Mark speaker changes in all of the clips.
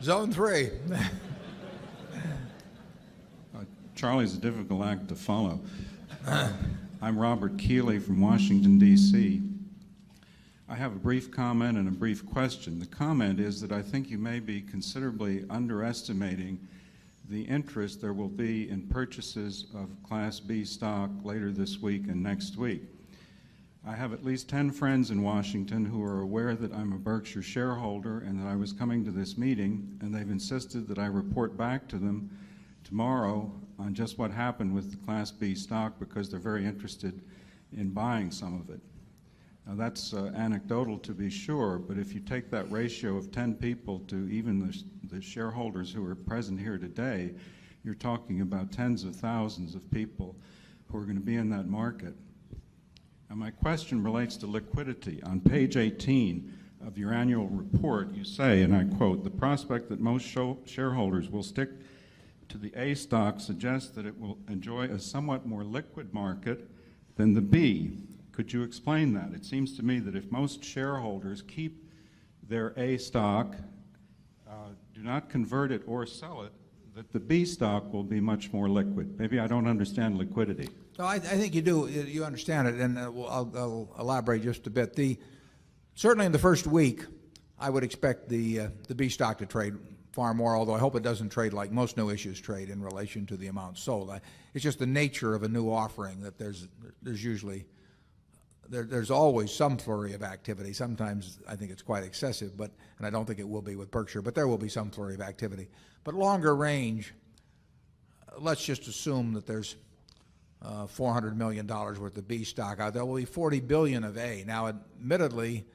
Speaker 1: Zone 3.
Speaker 2: Charlie's a difficult act to follow. I'm Robert Keeley from Washington, D.C. I have a brief comment and a brief question. The comment is that I think you may be considerably underestimating the interest there will be in purchases of Class B stock later this week and next week. I have at least 10 friends in Washington who are aware that I'm a Berkshire shareholder and that I was coming to this meeting, and they've insisted that I report back to them tomorrow on just what happened with the Class B stock because they're very interested in buying some of it. Now that's anecdotal to be sure, but if you take that ratio of 10 people to even the shareholders who are present here today, you're talking about tens of thousands of people who are going to be in that market. Now my question relates to liquidity. On page 18 of your annual report, you say, and I quote, "The prospect that most shareholders will stick to the A stock suggests that it will enjoy a somewhat more liquid market than the B." Could you explain that? It seems to me that if most shareholders keep their A stock, do not convert it or sell it, that the B stock will be much more liquid. Maybe I don't understand liquidity.
Speaker 1: No, I think you do. You understand it, and I'll elaborate just a bit. Certainly in the first week, I would expect the B stock to trade far more, although I hope it doesn't trade like most new issues trade in relation to the amount sold. It's just the nature of a new offering that there's usually there's always some flurry of activity. Sometimes I think it's quite excessive, and I don't think it will be with Berkshire, but there will be some flurry of activity. But longer range, let's just assume that there's $400 million worth of B stock out. There will be $40 billion of A. Now, admittedly,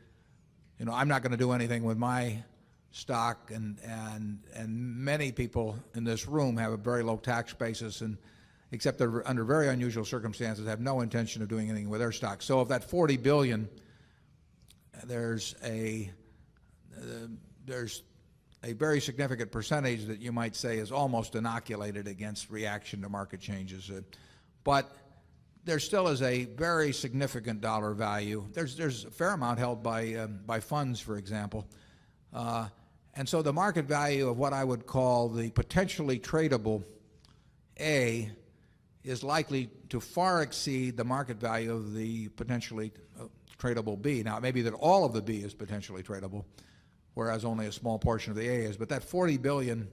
Speaker 1: I'm not going to do anything with my stock, and many people in this room have a very low tax basis, and except they're under very unusual circumstances, have no intention of doing anything with their stock. So of that $40 billion, there's a very significant percentage that you might say is almost inoculated against reaction to market changes. But there still is a very significant dollar value. There's a fair amount held by funds, for example. And so the market value of what I would call the potentially tradable A is likely to far exceed the market value of the potentially tradable B. Now, it may be that all of the B is potentially tradable, whereas only a small portion of the A is. But that 40 billion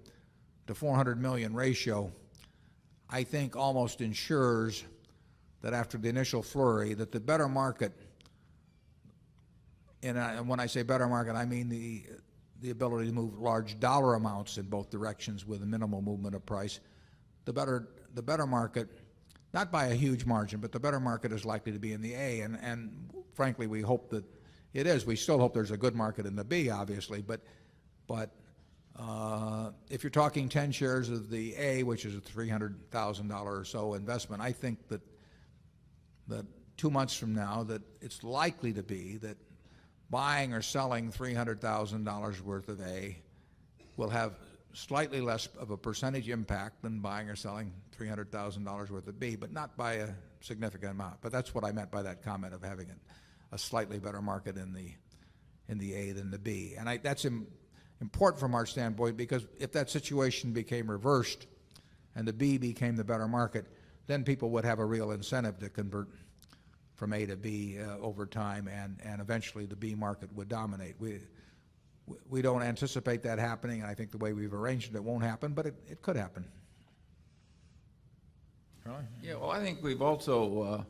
Speaker 1: to 400 million ratio, I think, almost ensures that after the initial flurry, that the better market, and when I say better market, I mean the ability to move large dollar amounts in both directions with a minimal movement of price. The better market, not by a huge margin, but the better market is likely to be in the A, and frankly, we hope that it is. We still hope there's a good market in the B, obviously, but if you're talking 10 shares of the A, which is a $300,000 or so investment, I think that 2 months from now, that it's likely to be that buying or selling $300,000 worth of A will have slightly less of a percentage impact than buying or selling $300,000 worth of B, but not by a significant amount. But that's what I meant by that comment of having a slightly better market in the A than the B. And that's important from our standpoint, because if that situation became reversed and the B became the better market, then people would have a real incentive to convert from A to B over time, and eventually the B market would dominate. We don't anticipate that happening, and I think the way we've arranged it won't happen, but it could happen.
Speaker 3: Charlie? Yeah, well, I think we've also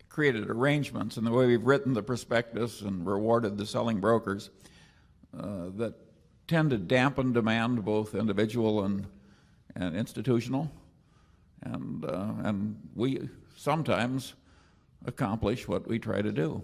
Speaker 3: created arrangements in the way we've written the prospectus and rewarded the selling brokers that tend to dampen demand, both individual and institutional, and we sometimes accomplish what we try to do.